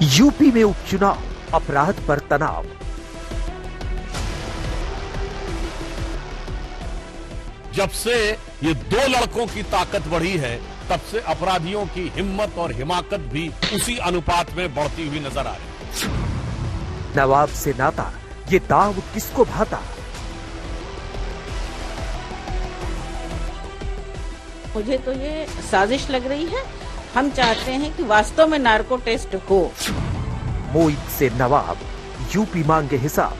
UP में उपचुनाव, अपराध पर तनाव। जब से ये दो लड़कों की ताकत बढ़ी है, तब से अपराधियों की हिम्मत और हिमाकत भी उसी अनुपात में बढ़ती हुई नजर आ रही है। नवाब से नाता, ये दाव किसको भाता? मुझे तो ये साजिश लग रही है। हम चाहते हैं कि वास्तव में नार्को टेस्ट हो। मोईद से नवाब, यूपी मांगे हिसाब।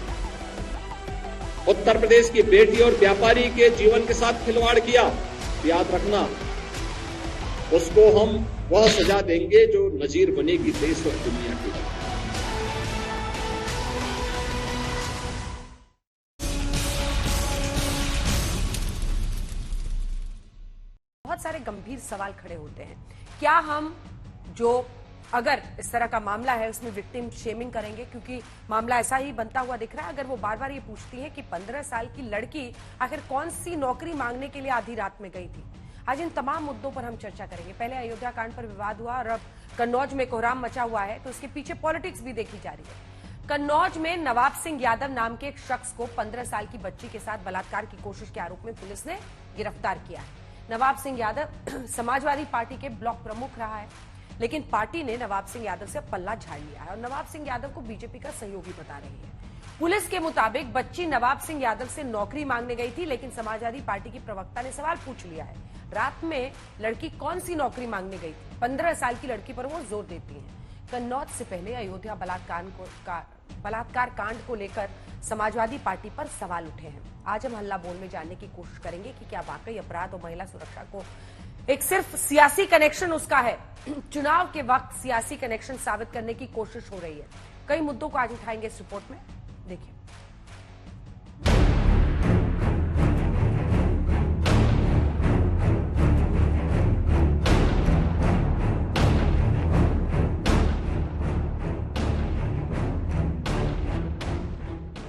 उत्तर प्रदेश की बेटी और व्यापारी के जीवन के साथ खिलवाड़ किया, याद रखना, उसको हम वह सजा देंगे जो नजीर बनेगी देश और दुनिया की। बहुत सारे गंभीर सवाल खड़े होते हैं। क्या हम जो अगर इस तरह का मामला है उसमें विक्टिम शेमिंग करेंगे, क्योंकि मामला ऐसा ही बनता हुआ दिख रहा है। अगर वो बार बार ये पूछती है कि 15 साल की लड़की आखिर कौन सी नौकरी मांगने के लिए आधी रात में गई थी। आज इन तमाम मुद्दों पर हम चर्चा करेंगे। पहले अयोध्या कांड पर विवाद हुआ और अब कन्नौज में कोहराम मचा हुआ है, तो इसके पीछे पॉलिटिक्स भी देखी जा रही है। कन्नौज में नवाब सिंह यादव नाम के एक शख्स को 15 साल की बच्ची के साथ बलात्कार की कोशिश के आरोप में पुलिस ने गिरफ्तार किया है। नवाब सिंह यादव समाजवादी पार्टी के ब्लॉक प्रमुख रहा है, लेकिन पार्टी ने नवाब सिंह यादव से पल्ला झाड़ लिया है और नवाब सिंह यादव को बीजेपी का सहयोगी बता रही है। पुलिस के मुताबिक बच्ची नवाब सिंह यादव से नौकरी मांगने गई थी, लेकिन समाजवादी पार्टी की प्रवक्ता ने सवाल पूछ लिया है, रात में लड़की कौन सी नौकरी मांगने गई थी? 15 साल की लड़की पर वो जोर देती है। कन्नौज से पहले अयोध्या बलात्कार कांड को लेकर समाजवादी पार्टी पर सवाल उठे हैं। आज हम हल्ला बोल में जानने की कोशिश करेंगे कि क्या वाकई अपराध और महिला सुरक्षा को एक सिर्फ सियासी कनेक्शन उसका है। चुनाव के वक्त सियासी कनेक्शन साबित करने की कोशिश हो रही है। कई मुद्दों को आज उठाएंगे इस रिपोर्ट में, देखिए।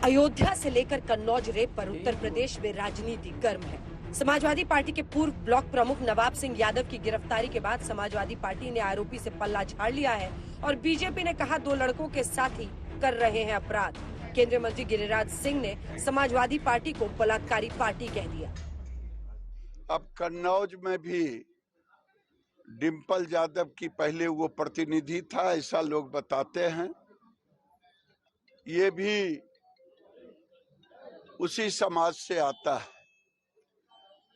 अयोध्या से लेकर कन्नौज रेप पर उत्तर प्रदेश में राजनीति गर्म है। समाजवादी पार्टी के पूर्व ब्लॉक प्रमुख नवाब सिंह यादव की गिरफ्तारी के बाद समाजवादी पार्टी ने आरोपी से पल्ला झाड़ लिया है और बीजेपी ने कहा दो लड़कों के साथी कर रहे हैं अपराध। केंद्रीय मंत्री गिरिराज सिंह ने समाजवादी पार्टी को बलात्कारी पार्टी कह दिया। अब कन्नौज में भी डिम्पल यादव की पहले वो प्रतिनिधि था, ऐसा लोग बताते हैं। ये भी उसी समाज से आता है।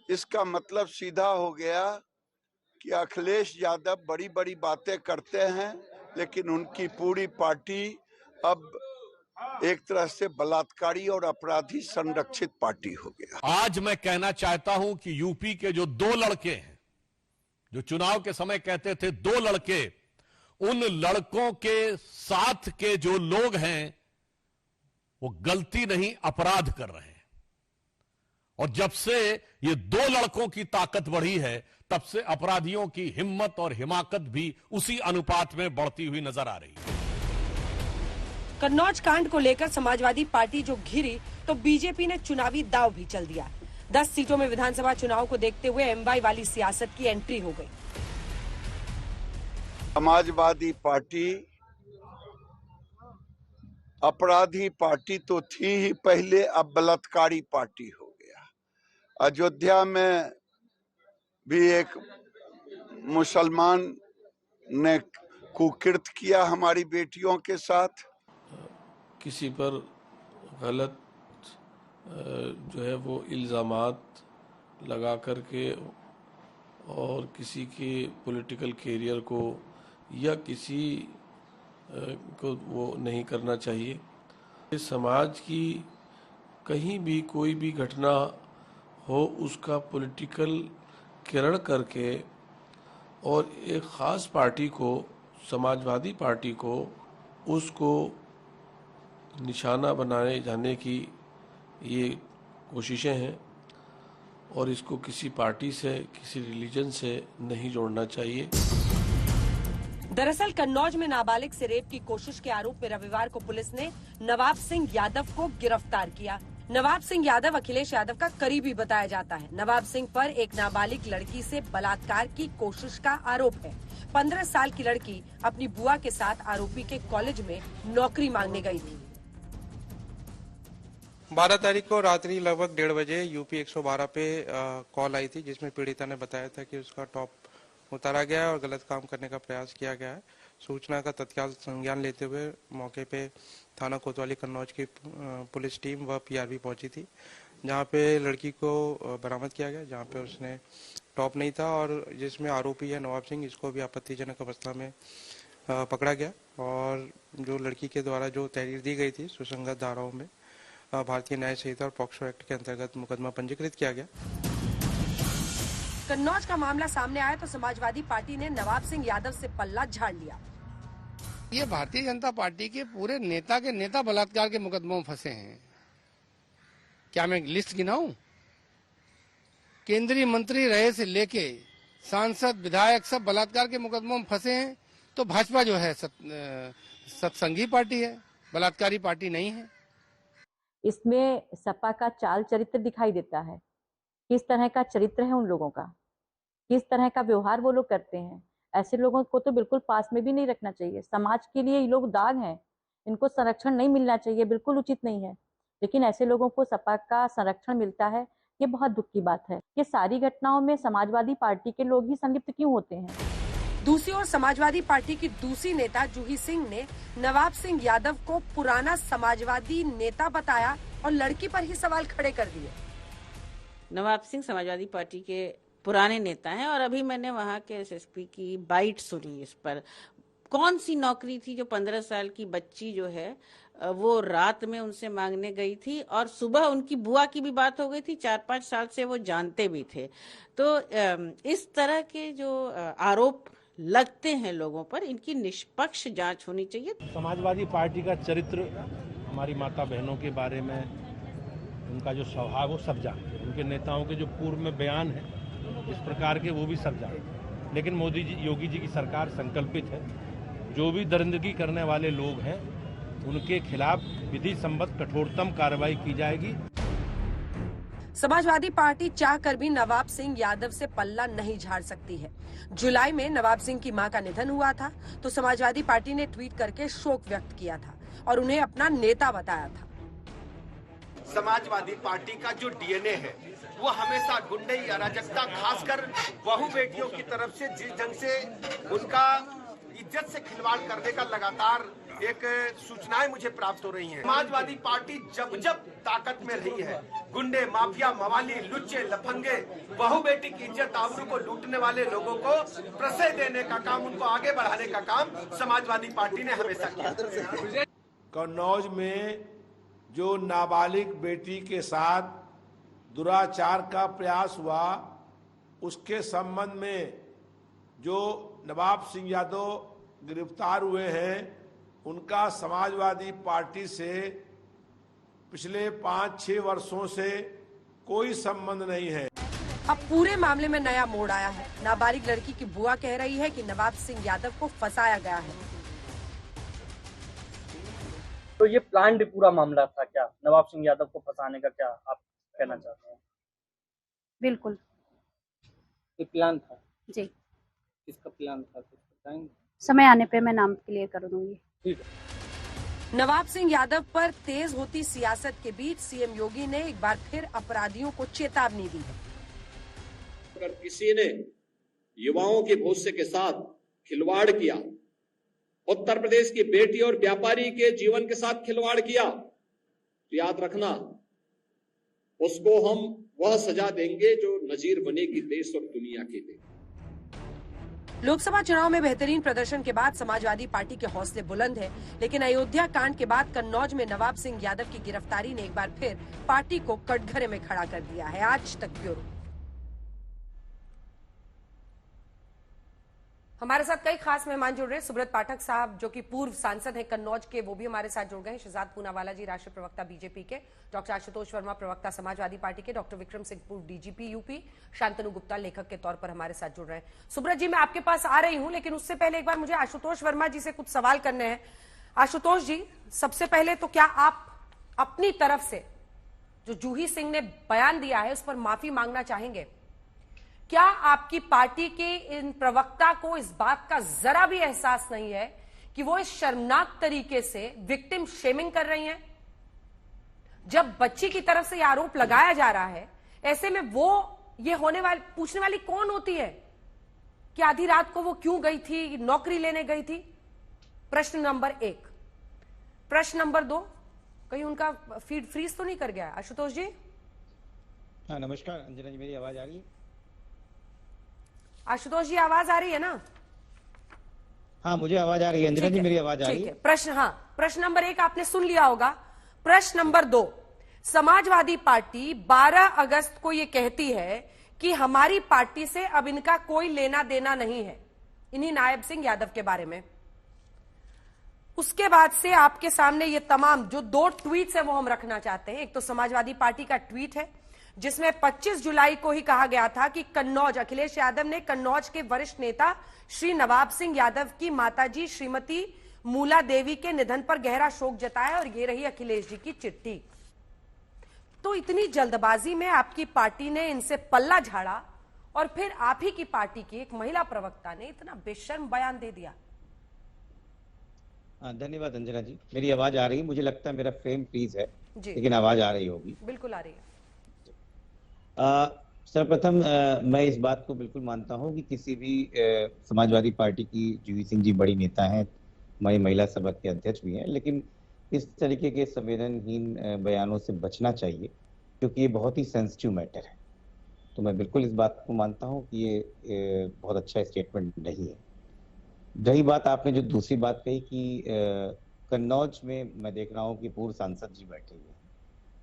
इसका मतलब सीधा हो गया कि अखिलेश यादव बड़ी बड़ी बातें करते हैं, लेकिन उनकी पूरी पार्टी अब एक तरह से बलात्कारी और अपराधी संरक्षित पार्टी हो गया। आज मैं कहना चाहता हूं कि यूपी के जो दो लड़के हैं, जो चुनाव के समय कहते थे दो लड़के, उन लड़कों के साथ के जो लोग हैं वो गलती नहीं अपराध कर रहे हैं। और जब से ये दो लड़कों की ताकत बढ़ी है, तब से अपराधियों की हिम्मत और हिमाकत भी उसी अनुपात में बढ़ती हुई नजर आ रही है। कन्नौज कांड को लेकर समाजवादी पार्टी जो घिरी, तो बीजेपी ने चुनावी दांव भी चल दिया। 10 सीटों में विधानसभा चुनाव को देखते हुए एमवाई वाली सियासत की एंट्री हो गई। समाजवादी पार्टी अपराधी पार्टी तो थी ही पहले, अब बलात्कारी पार्टी हो गया। अयोध्या में भी एक मुसलमान ने कुकृत्य किया हमारी बेटियों के साथ। किसी पर गलत जो है वो इल्ज़ामात लगा करके और किसी के पॉलिटिकल कैरियर को या किसी को वो नहीं करना चाहिए। समाज की कहीं भी कोई भी घटना हो, उसका पॉलिटिकल किरण करके और एक ख़ास पार्टी को, समाजवादी पार्टी को, उसको निशाना बनाए जाने की ये कोशिशें हैं और इसको किसी पार्टी से, किसी रिलीजन से नहीं जोड़ना चाहिए। दरअसल कन्नौज में नाबालिग से रेप की कोशिश के आरोप में रविवार को पुलिस ने नवाब सिंह यादव को गिरफ्तार किया। नवाब सिंह यादव अखिलेश यादव का करीबी बताया जाता है। नवाब सिंह पर एक नाबालिग लड़की से बलात्कार की कोशिश का आरोप है। 15 साल की लड़की अपनी बुआ के साथ आरोपी के कॉलेज में नौकरी मांगने गई थी। 12 तारीख को रात्रि लगभग 1:30 बजे यूपी 112 पे कॉल आई थी, जिसमें पीड़िता ने बताया था कि उसका टॉप उतारा गया है और गलत काम करने का प्रयास किया गया है। सूचना का तत्काल संज्ञान लेते हुए मौके पे थाना कोतवाली कन्नौज की पुलिस टीम व पीआरबी पहुंची थी, जहां पे लड़की को बरामद किया गया, जहां पे उसने टॉप नहीं था और जिसमें आरोपी है नवाब सिंह, इसको भी आपत्तिजनक अवस्था में पकड़ा गया और जो लड़की के द्वारा जो तहरीर दी गई थी सुसंगत धाराओं में भारतीय न्याय संहिता और पॉक्सो एक्ट के अंतर्गत मुकदमा पंजीकृत किया गया। कन्नौज का मामला सामने आया तो समाजवादी पार्टी ने नवाब सिंह यादव से पल्ला झाड़ लिया। ये भारतीय जनता पार्टी के पूरे नेता के नेता बलात्कार के मुकदमों में फंसे हैं। क्या मैं लिस्ट गिनाऊं? केंद्रीय मंत्री रहे से लेके सांसद विधायक सब बलात्कार के मुकदमों में फंसे हैं। तो भाजपा जो है सत्संगी पार्टी है, बलात्कारी पार्टी नहीं है। इसमें सपा का चाल चरित्र दिखाई देता है, किस तरह का चरित्र है उन लोगों का, किस तरह का व्यवहार वो लोग करते हैं। ऐसे लोगों को तो बिल्कुल पास में भी नहीं रखना चाहिए। समाज के लिए ये लोग दाग हैं, इनको संरक्षण नहीं मिलना चाहिए, बिल्कुल उचित नहीं है। लेकिन ऐसे लोगों को सपा का संरक्षण मिलता है, ये बहुत दुख की बात है। ये सारी घटनाओं में समाजवादी पार्टी के लोग ही संलिप्त क्यों होते हैं? दूसरी ओर समाजवादी पार्टी की दूसरी नेता जूही सिंह ने नवाब सिंह यादव को पुराना समाजवादी नेता बताया और लड़की पर ही सवाल खड़े कर दिए। नवाब सिंह समाजवादी पार्टी के पुराने नेता हैं और अभी मैंने वहां के एसएसपी की बाइट सुनी इस पर। कौन सी नौकरी थी जो 15 साल की बच्ची जो है वो रात में उनसे मांगने गई थी और सुबह उनकी बुआ की भी बात हो गई थी। 4-5 साल से वो जानते भी थे। तो इस तरह के जो आरोप लगते हैं लोगों पर, इनकी निष्पक्ष जांच होनी चाहिए। समाजवादी पार्टी का चरित्र, हमारी माता बहनों के बारे में उनका जो स्वभाव, वो सब जानते हैं। उनके नेताओं के जो पूर्व में बयान है इस प्रकार के, वो भी सब जानते हैं। लेकिन मोदी जी, योगी जी की सरकार संकल्पित है, जो भी दरिंदगी करने वाले लोग हैं उनके खिलाफ विधि सम्मत कठोरतम कार्रवाई की जाएगी। समाजवादी पार्टी चाहकर भी नवाब सिंह यादव से पल्ला नहीं झाड़ सकती है। जुलाई में नवाब सिंह की मां का निधन हुआ था तो समाजवादी पार्टी ने ट्वीट करके शोक व्यक्त किया था और उन्हें अपना नेता बताया था। समाजवादी पार्टी का जो डीएनए है वो हमेशा गुंडई अराजकता, खासकर बहू बेटियों की तरफ से जिस ढंग से उनका इज्जत से खिलवाड़ करने का लगातार एक सूचनाएं मुझे प्राप्त हो रही हैं। समाजवादी पार्टी जब जब ताकत में रही है, गुंडे, माफिया, मवाली, लुच्चे, लफंगे, बहू बेटी की इज्जत आबरू को लूटने वाले लोगों को प्रश्रय देने का काम, उनको आगे बढ़ाने का काम समाजवादी पार्टी ने हमेशा किया। कन्नौज में जो नाबालिग बेटी के साथ दुराचार का प्रयास हुआ, उसके संबंध में जो नवाब सिंह यादव गिरफ्तार हुए हैं, उनका समाजवादी पार्टी से पिछले 5-6 वर्षों से कोई संबंध नहीं है। अब पूरे मामले में नया मोड़ आया है। नाबालिग लड़की की बुआ कह रही है कि नवाब सिंह यादव को फंसाया गया है। तो ये प्लान्ड पूरा मामला था क्या? नवाब सिंह यादव को फंसाने का क्या आप कहना चाहते हैं? बिल्कुल, ये प्लान था जी। किसका प्लान था, कुछ बताएंगे? समय आने पे मैं नाम क्लियर कर दूंगी। ठीक है। नवाब सिंह यादव पर तेज होती सियासत के बीच सीएम योगी ने एक बार फिर अपराधियों को चेतावनी दी है। अगर किसी ने युवाओं के भविष्य के साथ खिलवाड़ किया, उत्तर प्रदेश की बेटी और व्यापारी के जीवन के साथ खिलवाड़ किया, तो याद रखना उसको हम वह सजा देंगे जो नजीर बनेगी देश और दुनिया के लिए। लोकसभा चुनाव में बेहतरीन प्रदर्शन के बाद समाजवादी पार्टी के हौसले बुलंद है, लेकिन अयोध्या कांड के बाद कन्नौज में नवाब सिंह यादव की गिरफ्तारी ने एक बार फिर पार्टी को कटघरे में खड़ा कर दिया है। आज तक ब्यूरो। हमारे साथ कई खास मेहमान जुड़ रहे हैं। सुब्रत पाठक साहब जो कि पूर्व सांसद हैं कन्नौज के, वो भी हमारे साथ जुड़ गए हैं। शहजाद पूनावाला जी राष्ट्रीय प्रवक्ता बीजेपी के, डॉक्टर आशुतोष वर्मा प्रवक्ता समाजवादी पार्टी के, डॉक्टर विक्रम सिंह पूर्व डीजीपी यूपी, शांतनु गुप्ता लेखक के तौर पर हमारे साथ जुड़ रहे हैं। सुब्रत जी, मैं आपके पास आ रही हूं, लेकिन उससे पहले एक बार मुझे आशुतोष वर्मा जी से कुछ सवाल करने हैं। आशुतोष जी, सबसे पहले तो क्या आप अपनी तरफ से जो जूही सिंह ने बयान दिया है उस पर माफी मांगना चाहेंगे। क्या आपकी पार्टी के इन प्रवक्ता को इस बात का जरा भी एहसास नहीं है कि वो इस शर्मनाक तरीके से विक्टिम शेमिंग कर रही हैं? जब बच्ची की तरफ से ये आरोप लगाया जा रहा है, ऐसे में वो ये होने वाली पूछने वाली कौन होती है कि आधी रात को वो क्यों गई थी, नौकरी लेने गई थी? प्रश्न नंबर 1। प्रश्न नंबर 2, कहीं उनका फीड फ्रीज तो नहीं कर गया? आशुतोष जी। हाँ नमस्कार अंजना जी, मेरी आवाज आ रही है? आशुतोष जी आवाज आ रही है ना? हाँ मुझे आवाज आ रही है अंजना जी, मेरी आवाज आ रही है? प्रश्न नंबर 1 आपने सुन लिया होगा। प्रश्न नंबर 2, समाजवादी पार्टी 12 अगस्त को यह कहती है कि हमारी पार्टी से अब इनका कोई लेना देना नहीं है, इन्हीं नायब सिंह यादव के बारे में। उसके बाद से आपके सामने ये तमाम जो 2 ट्वीट्स है वो हम रखना चाहते हैं। एक तो समाजवादी पार्टी का ट्वीट है जिसमें 25 जुलाई को ही कहा गया था कि कन्नौज, अखिलेश यादव ने कन्नौज के वरिष्ठ नेता श्री नवाब सिंह यादव की माताजी श्रीमती मूला देवी के निधन पर गहरा शोक जताया, और ये रही अखिलेश जी की चिट्ठी। तो इतनी जल्दबाजी में आपकी पार्टी ने इनसे पल्ला झाड़ा और फिर आप ही की पार्टी की एक महिला प्रवक्ता ने इतना बेशर्म बयान दे दिया। धन्यवाद अंजना जी, मेरी आवाज आ रही है? मुझे लगता है मेरा फ्रेम फ्रीज है, लेकिन आवाज आ रही होगी। बिल्कुल आ रही है। सर्वप्रथम मैं इस बात को बिल्कुल मानता हूं कि किसी भी समाजवादी पार्टी की जूही सिंह जी बड़ी नेता हैं, हमारी महिला सभा के अध्यक्ष भी हैं, लेकिन इस तरीके के संवेदनहीन बयानों से बचना चाहिए क्योंकि ये बहुत ही सेंसिटिव मैटर है। तो मैं बिल्कुल इस बात को मानता हूं कि ये बहुत अच्छा स्टेटमेंट नहीं है। रही बात आपने जो दूसरी बात कही कि कन्नौज में मैं देख रहा हूं कि पूर्व सांसद जी बैठे हुए हैं,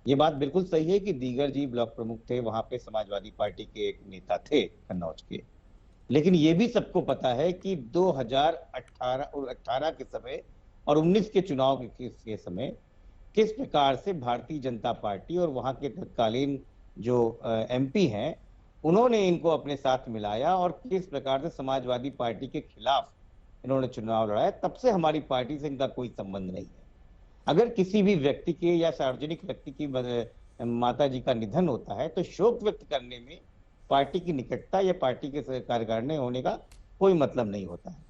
ये बात बिल्कुल सही है कि दीगर जी ब्लॉक प्रमुख थे, वहां पे समाजवादी पार्टी के एक नेता थे कन्नौज के, लेकिन ये भी सबको पता है कि 2018 के समय और 19 के चुनाव के समय किस प्रकार से भारतीय जनता पार्टी और वहां के तत्कालीन जो एमपी हैं उन्होंने इनको अपने साथ मिलाया और किस प्रकार से समाजवादी पार्टी के खिलाफ इन्होंने चुनाव लड़ाया। तब से हमारी पार्टी से इनका कोई संबंध नहीं है। अगर किसी भी व्यक्ति के या सार्वजनिक व्यक्ति की माता जी का निधन होता है तो शोक व्यक्त करने में पार्टी की निकटता या पार्टी के कार्यकारिणी होने का कोई मतलब नहीं होता है।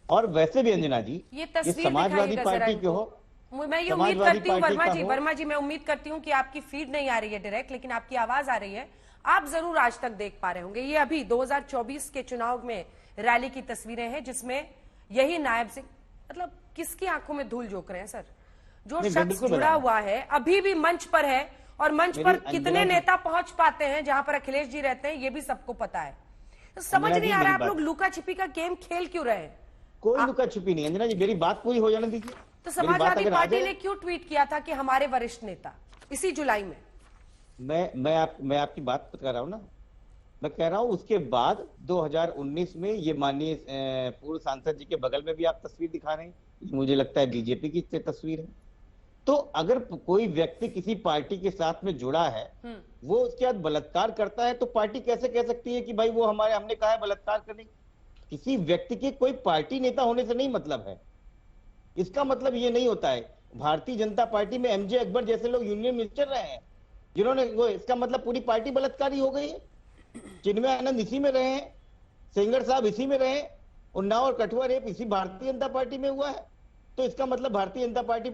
और वैसे भी अंजना जी, ये समाजवादी पार्टी के हो, मैं ये उम्मीद करती हूँ वर्मा जी मैं उम्मीद करती हूँ कि आपकी फीड नहीं आ रही है डायरेक्ट, लेकिन आपकी आवाज आ रही है। आप जरूर आज तक देख पा रहे होंगे, ये अभी 2024 के चुनाव में रैली की तस्वीरें हैं जिसमें यही नायब सिंह, मतलब किसकी आंखों में धूल झोंक रहे हैं सर? जो शख्स जुड़ा हुआ है अभी भी मंच पर है, और मंच पर कितने नेता पहुंच पाते हैं जहां पर अखिलेश जी रहते हैं ये भी सबको पता है। तो समझ नहीं आ रहा आप लोग लुका छिपी का गेम खेल क्यों रहे हैं? कोई लुका छिपी नहीं अंजना जी, मेरी बात पूरी हो जाने दीजिए। तो समाजवादी पार्टी ने क्यों ट्वीट किया था कि हमारे वरिष्ठ नेता इसी जुलाई में? मैं आपकी बात कर रहा हूँ ना, मैं कह रहा हूँ उसके बाद 2019 में ये माननीय पूर्व सांसद जी के बगल में भी आप तस्वीर दिखा रहे हैं, मुझे लगता है बीजेपी की तस्वीर है। तो अगर कोई व्यक्ति किसी पार्टी के साथ में जुड़ा है, वो उसके बाद बलात्कार करता है, तो पार्टी कैसे कह सकती है कि भाई वो हमने कहा है बलात्कार करने? किसी व्यक्ति के कोई पार्टी नेता होने से नहीं मतलब है। इसका मतलब ये नहीं होता है भारतीय जनता पार्टी में एमजे अकबर जैसे लोग यूनियन मिनिस्टर रहे हैं जिन्होंने इसका मतलब पूरी पार्टी बलात्कारी हो गई है। चिन्मय आनंद इसी में रहे हैं, सेंगर साहब इसी में रहे, उन्नाव और कठुआ रेप इसी भारतीय जनता पार्टी में हुआ है। तो इसका मतलब भारतीय जनता पार्टी,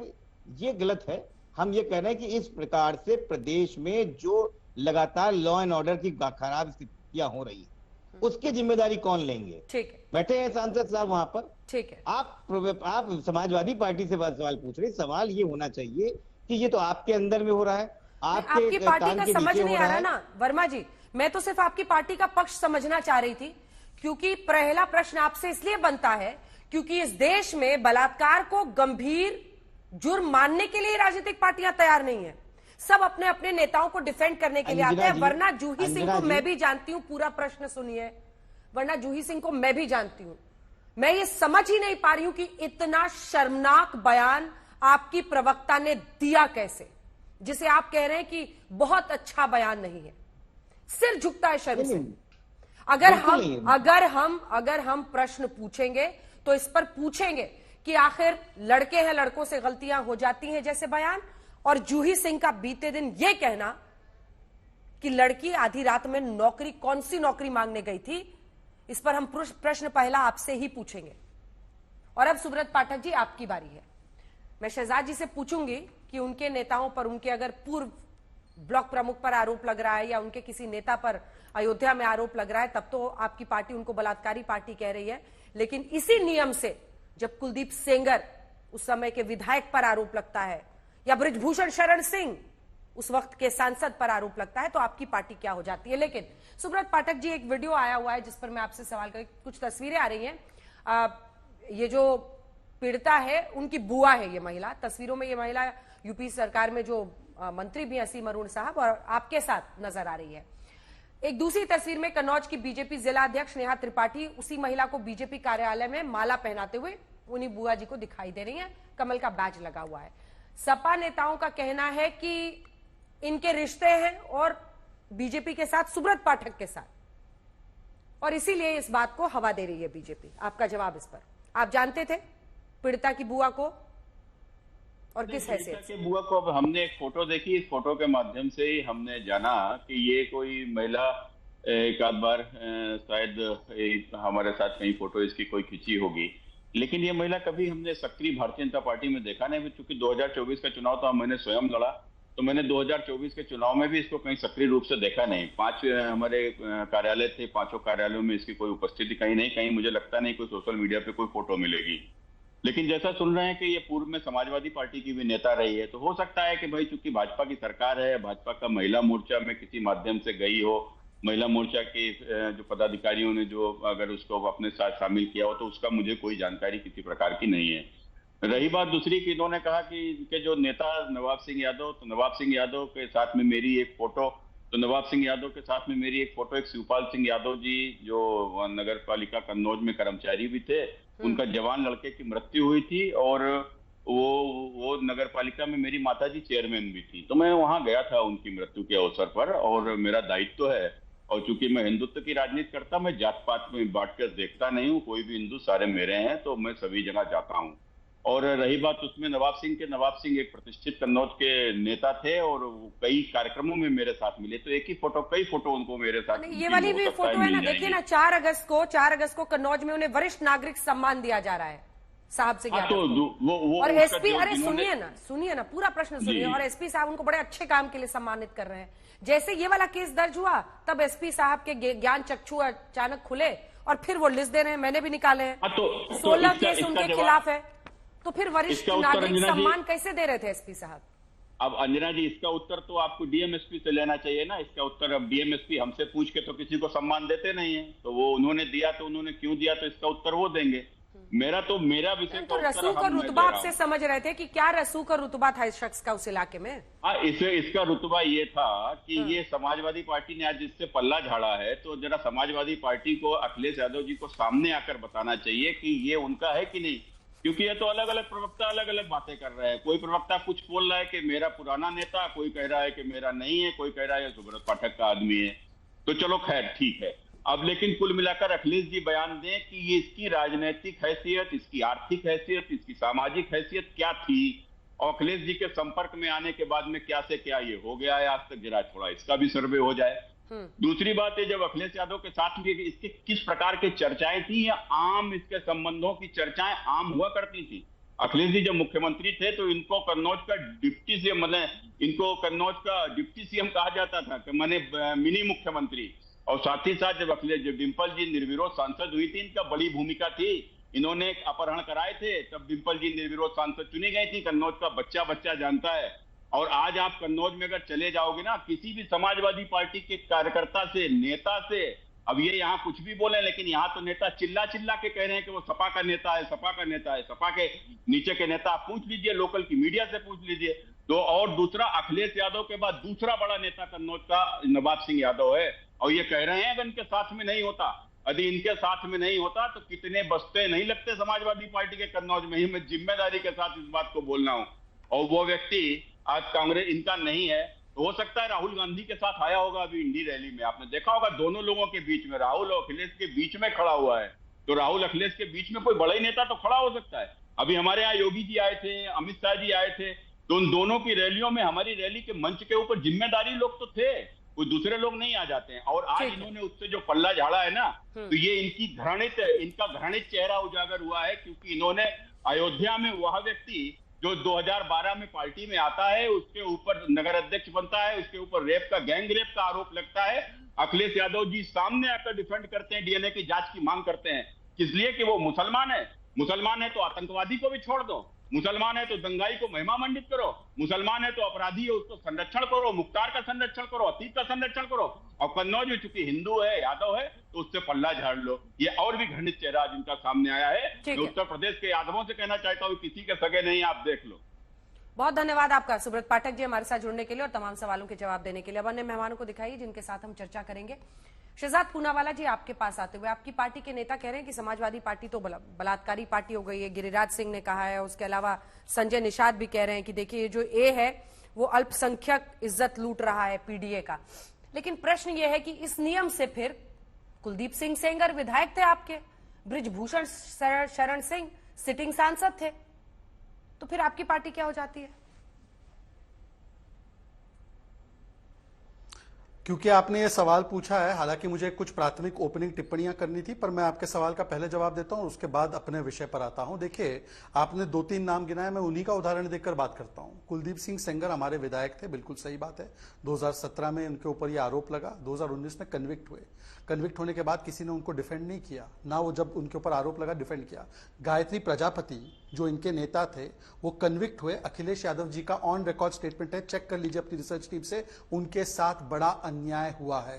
ये गलत है। हम ये कह रहे हैं कि इस प्रकार से प्रदेश में जो लगातार लॉ एंड ऑर्डर की खराब स्थितियां हो रही है उसकी जिम्मेदारी कौन लेंगे? ठीक है, बैठे हैं सांसद साहब वहां पर। ठीक है, आप समाजवादी पार्टी से सवाल पूछ रहे, सवाल ये होना चाहिए कि ये तो आपके अंदर में हो रहा है, आपकी पार्टी का समझ नहीं आ रहा ना वर्मा जी। मैं तो सिर्फ आपकी पार्टी का पक्ष समझना चाह रही थी, क्योंकि पहला प्रश्न आपसे इसलिए बनता है क्योंकि इस देश में बलात्कार को गंभीर जुर्म मानने के लिए राजनीतिक पार्टियां तैयार नहीं है। सब अपने अपने नेताओं को डिफेंड करने के लिए आते हैं। वरना जूही सिंह को मैं भी जानती हूं, पूरा प्रश्न सुनिए, वरना जूही सिंह को मैं भी जानती हूं। मैं ये समझ ही नहीं पा रही हूं कि इतना शर्मनाक बयान आपकी प्रवक्ता ने दिया कैसे, जिसे आप कह रहे हैं कि बहुत अच्छा बयान नहीं है। सिर झुकता है शर्म से। अगर हम प्रश्न पूछेंगे तो इस पर पूछेंगे कि आखिर लड़के हैं, लड़कों से गलतियां हो जाती हैं जैसे बयान, और जूही सिंह का बीते दिन यह कहना कि लड़की आधी रात में नौकरी, कौन सी नौकरी मांगने गई थी, इस पर हम प्रश्न पहला आपसे ही पूछेंगे। और अब सुब्रत पाठक जी आपकी बारी है। मैं शहजाद जी से पूछूंगी कि उनके नेताओं पर, उनके अगर पूर्व ब्लॉक प्रमुख पर आरोप लग रहा है या उनके किसी नेता पर अयोध्या में आरोप लग रहा है, तब तो आपकी पार्टी उनको बलात्कारी पार्टी कह रही है। लेकिन इसी नियम से जब कुलदीप सेंगर उस समय के विधायक पर आरोप लगता है या बृजभूषण शरण सिंह उस वक्त के सांसद पर आरोप लगता है, तो आपकी पार्टी क्या हो जाती है। लेकिन सुब्रत पाठक जी, एक वीडियो आया हुआ है जिस पर मैं आपसे सवाल करूं, कुछ तस्वीरें आ रही हैं। ये जो पीड़िता है उनकी बुआ है ये महिला, तस्वीरों में ये महिला यूपी सरकार में जो मंत्री भी असीम अरुण साहब और आपके साथ नजर आ रही है। एक दूसरी तस्वीर में कन्नौज की बीजेपी जिला अध्यक्ष नेहा त्रिपाठी उसी महिला को बीजेपी कार्यालय में माला पहनाते हुए उन्हीं बुआ जी को दिखाई दे रही है, कमल का बैज लगा हुआ है। सपा नेताओं का कहना है कि इनके रिश्ते हैं और बीजेपी के साथ, सुब्रत पाठक के साथ, और इसीलिए इस बात को हवा दे रही है बीजेपी। आपका जवाब इस पर? आप जानते थे पीड़िता की बुआ को और किस हैसियत से? बुआ को अब हमने एक फोटो देखी, इस फोटो के माध्यम से ही हमने जाना कि ये कोई महिला एक आध बार शायद हमारे साथ कहीं फोटो इसकी कोई खींची होगी, लेकिन ये महिला कभी हमने सक्रिय भारतीय जनता पार्टी में देखा नहीं। क्योंकि 2024 का चुनाव तो मैंने स्वयं लड़ा, तो मैंने 2024 के चुनाव में भी इसको कहीं सक्रिय रूप से देखा नहीं। 5 हमारे कार्यालय थे, 5 कार्यालयों में इसकी कोई उपस्थिति कहीं नहीं, कहीं मुझे लगता नहीं कोई सोशल मीडिया पे कोई फोटो मिलेगी। लेकिन जैसा सुन रहे हैं कि ये पूर्व में समाजवादी पार्टी की भी नेता रही है, तो हो सकता है कि भाई चूंकि भाजपा की सरकार है, भाजपा का महिला मोर्चा में किसी माध्यम से गई हो, महिला मोर्चा के जो पदाधिकारियों ने जो अगर उसको अपने साथ शामिल किया हो, तो उसका मुझे कोई जानकारी किसी प्रकार की नहीं है। रही बात दूसरी कि इन्होंने कहा कि जो नेता नवाब सिंह यादव, तो नवाब सिंह यादव के साथ में मेरी एक फोटो, तो नवाब सिंह यादव के साथ में मेरी एक फोटो एक शिवपाल सिंह यादव जी जो नगर पालिका कन्नौज में कर्मचारी भी थे, उनका जवान लड़के की मृत्यु हुई थी और वो नगर पालिका में मेरी माताजी चेयरमैन भी थी, तो मैं वहां गया था उनकी मृत्यु के अवसर पर। और मेरा दायित्व है, और चूंकि मैं हिंदुत्व की राजनीति करता, मैं जात पात में बांट कर देखता नहीं हूँ, कोई भी हिंदू सारे मेरे हैं, तो मैं सभी जगह जाता हूँ। और रही बात उसमें नवाब सिंह एक प्रतिष्ठित कन्नौज के नेता थे और कई कार्यक्रमों में मेरे साथ मिले, तो एक ही फोटो, कई फोटो उनको मेरे साथ। ये वाली भी फोटो है ना, देखिए ना, 4 अगस्त को कन्नौज में उन्हें वरिष्ठ नागरिक सम्मान दिया जा रहा है साहब से। तो वो और एसपी, अरे सुनिए ना पूरा प्रश्न सुनिए। और एसपी साहब उनको बड़े अच्छे काम के लिए सम्मानित कर रहे हैं। जैसे ये वाला केस दर्ज हुआ तब एसपी साहब के ज्ञान चक्षु अचानक खुले और फिर वो लिस्ट दे रहे हैं, मैंने भी निकाले हैं, 16 केस उनके खिलाफ है, तो फिर वरिष्ठ नागरिक सम्मान कैसे दे रहे थे एसपी साहब? अब अंजना जी, इसका उत्तर तो आपको डीएमएसपी से लेना चाहिए ना। इसका उत्तर अब डीएमएसपी हमसे पूछ के तो किसी को सम्मान देते नहीं है, तो वो उन्होंने दिया तो उन्होंने क्यों दिया, तो इसका उत्तर वो देंगे। मेरा विषय तो रसूख और रुतबा आपसे समझ रहे थे कि क्या रसूख और रुतबा था इस शख्स का उस इलाके में? हाँ, इसका रुतबा ये था कि ये समाजवादी पार्टी ने आज इससे पल्ला झाड़ा है, तो जरा समाजवादी पार्टी को अखिलेश यादव जी को सामने आकर बताना चाहिए कि ये उनका है कि नहीं। क्योंकि ये तो अलग अलग प्रवक्ता अलग अलग बातें कर रहे हैं। कोई प्रवक्ता कुछ बोल रहा है कि मेरा पुराना नेता, कोई कह रहा है कि मेरा नहीं है, कोई कह रहा है सुब्रत पाठक का आदमी है। तो चलो खैर ठीक है। अब लेकिन कुल मिलाकर अखिलेश जी बयान दें कि ये इसकी राजनीतिक हैसियत, इसकी आर्थिक हैसियत, इसकी सामाजिक हैसियत क्या थी, और अखिलेश जी के संपर्क में आने के बाद में क्या से क्या ये हो गया है आज तक, जरा थोड़ा इसका भी सर्वे हो जाए। दूसरी बात है, जब अखिलेश यादव के साथ भी इसके किस प्रकार की चर्चाएं थी, या आम इसके संबंधों की चर्चाएं आम हुआ करती थी। अखिलेश जी जब मुख्यमंत्री थे तो इनको कन्नौज का डिप्टी सीएम, मतलब इनको कन्नौज का डिप्टी सीएम कहा जाता था, माने मिनी मुख्यमंत्री। और साथ ही साथ जब डिम्पल जी निर्विरोध सांसद हुई थी, इनका बड़ी भूमिका थी। इन्होंने अपहरण कराए थे, तब डिम्पल जी निर्विरोध सांसद चुनी गई थी। कन्नौज का बच्चा बच्चा जानता है। और आज आप कन्नौज में अगर चले जाओगे ना, किसी भी समाजवादी पार्टी के कार्यकर्ता से, नेता से, अब ये यहाँ कुछ भी बोले, लेकिन यहाँ तो नेता चिल्ला चिल्ला के कह रहे हैं कि वो सपा का नेता है, सपा का नेता है। सपा के नीचे के नेता आप पूछ लीजिए, लोकल की मीडिया से पूछ लीजिए। तो और दूसरा, अखिलेश यादव के बाद दूसरा बड़ा नेता कन्नौज का नवाब सिंह यादव है, और ये कह रहे हैं अगर इनके साथ में नहीं होता, यदि इनके साथ में नहीं होता तो कितने बस्ते नहीं लगते समाजवादी पार्टी के कन्नौज में ही। मैं जिम्मेदारी के साथ इस बात को बोल रहा हूं। और वो व्यक्ति आज कांग्रेस इनका नहीं है, तो हो सकता है राहुल गांधी के साथ आया होगा अभी इंडी रैली में। आपने देखा होगा दोनों लोगों के बीच में, राहुल और अखिलेश के बीच में खड़ा हुआ है। तो राहुल अखिलेश के बीच में कोई बड़ा ही नेता तो खड़ा हो सकता है। अभी हमारे यहाँ योगी जी आए थे, अमित शाह जी आए थे, तो उन दोनों की रैलियों में, हमारी रैली के मंच के ऊपर जिम्मेदारी लोग तो थे, कोई दूसरे लोग नहीं आ जाते हैं। और आज इन्होंने उससे जो पल्ला झाड़ा है ना, तो ये इनका घृणित चेहरा उजागर हुआ है, क्योंकि इन्होंने अयोध्या में वह व्यक्ति जो 2012 में पार्टी में आता है, उसके ऊपर नगर अध्यक्ष बनता है, उसके ऊपर गैंग रेप का आरोप लगता है, अखिलेश यादव जी सामने आकर डिफेंड करते हैं, डीएनए की जांच की मांग करते हैं, किस लिए? कि वो मुसलमान है तो आतंकवादी को भी छोड़ दो, मुसलमान है तो दंगाई को महिमा मंडित करो, मुसलमान है तो अपराधी है उसको संरक्षण करो, मुख्तार का संरक्षण करो, अतीक का संरक्षण करो, और कन्नौज में चूंकि हिंदू है, यादव है, तो उससे पल्ला झाड़ लो। ये और भी घृणित चेहरा जिनका सामने आया है। मैं उत्तर प्रदेश के यादवों से कहना चाहता हूँ, किसी के सगे नहीं, आप देख लो। बहुत धन्यवाद आपका सुब्रत पाठक जी हमारे साथ जुड़ने के लिए और तमाम सवालों के जवाब देने के लिए। अब अन्य मेहमानों को दिखाइए जिनके साथ हम चर्चा करेंगे। शहजाद पूनावाला जी, आपके पास आते हुए, आपकी पार्टी के नेता कह रहे हैं कि समाजवादी पार्टी तो बलात्कारी पार्टी हो गई है, गिरिराज सिंह ने कहा है, उसके अलावा संजय निषाद भी कह रहे हैं कि देखिए ये जो ए है वो अल्पसंख्यक इज्जत लूट रहा है पीडीए का। लेकिन प्रश्न ये है कि इस नियम से फिर कुलदीप सिंह सेंगर विधायक थे आपके, बृजभूषण शरण सिंह सिटिंग सांसद थे, तो फिर आपकी पार्टी क्या हो जाती है? क्योंकि आपने ये सवाल पूछा है, हालांकि मुझे कुछ प्राथमिक ओपनिंग टिप्पणियां करनी थी, पर मैं आपके सवाल का पहले जवाब देता हूं, उसके बाद अपने विषय पर आता हूं। देखिए, आपने 2-3 नाम गिनाए, मैं उन्हीं का उदाहरण देकर बात करता हूं। कुलदीप सिंह सेंगर हमारे विधायक थे, बिल्कुल सही बात है। 2017 में उनके ऊपर ये आरोप लगा, 2019 में कन्विक्ट हुए। कन्विक्ट होने के बाद किसी ने उनको डिफेंड नहीं किया, ना वो जब उनके ऊपर आरोप लगा डिफेंड किया। गायत्री प्रजापति जो इनके नेता थे, वो कन्विक्ट हुए। अखिलेश यादव जी का ऑन रिकॉर्ड स्टेटमेंट है, चेक कर लीजिए अपनी रिसर्च टीम से, उनके साथ बड़ा अन्याय हुआ है।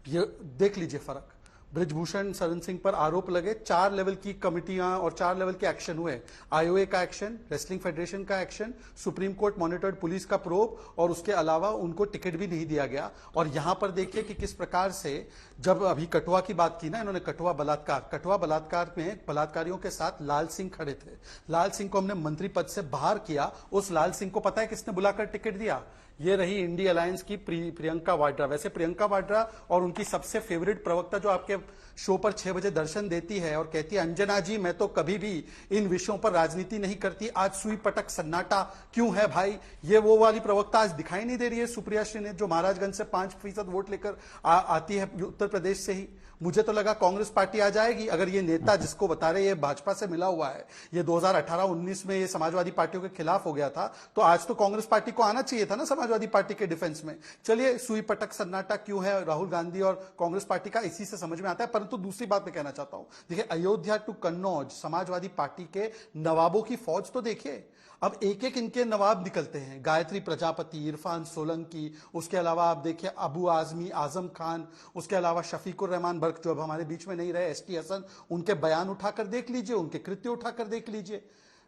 ये देख लीजिए फर्क। बृजभूषण शरण सिंह पर आरोप लगे, 4 लेवल की कमिटियां और 4 लेवल के एक्शन हुए। आईओए का एक्शन, रेसलिंग फेडरेशन का action, supreme court monitored police का प्रोब, और उसके अलावा उनको टिकट भी नहीं दिया गया। और यहां पर देखिए कि किस प्रकार से, जब अभी कठुआ की बात की ना इन्होंने, कठुआ बलात्कार में बलात्कारियों के साथ लाल सिंह खड़े थे। लाल सिंह को हमने मंत्री पद से बाहर किया। उस लाल सिंह को पता है किसने बुलाकर टिकट दिया? ये रही इंडी अलायंस की प्रियंका वाड्रा। वैसे प्रियंका वाड्रा और उनकी सबसे फेवरेट प्रवक्ता जो आपके शो पर 6 बजे दर्शन देती है और कहती है, अंजना जी मैं तो कभी भी इन विषयों पर राजनीति नहीं करती, आज सुई पटक सन्नाटा क्यों है भाई? ये वो वाली प्रवक्ता आज दिखाई नहीं दे रही है सुप्रिया श्रीने, जो महाराजगंज से 5% वोट लेकर आती है उत्तर प्रदेश से ही। मुझे तो लगा कांग्रेस पार्टी आ जाएगी। अगर ये नेता जिसको बता रहे ये भाजपा से मिला हुआ है, ये 2018-19 में ये समाजवादी पार्टियों के खिलाफ हो गया था, तो आज तो कांग्रेस पार्टी को आना चाहिए था ना समाजवादी पार्टी के डिफेंस में। चलिए, सुई पटक सन्नाटा क्यों है राहुल गांधी और कांग्रेस पार्टी का, इसी से समझ में आता है। परंतु दूसरी बात मैं कहना चाहता हूं, देखिए अयोध्या टू कन्नौज समाजवादी पार्टी के नवाबों की फौज तो देखिए। अब एक एक इनके नवाब निकलते हैं, गायत्री प्रजापति, इरफान सोलंकी, उसके अलावा आप देखिए अबू आजमी, आजम खान, उसके अलावा शफीकुर रहमान बर्क जो अब हमारे बीच में नहीं रहे, एसटी हसन, उनके बयान उठाकर देख लीजिए, उनके कृत्य उठाकर देख लीजिए।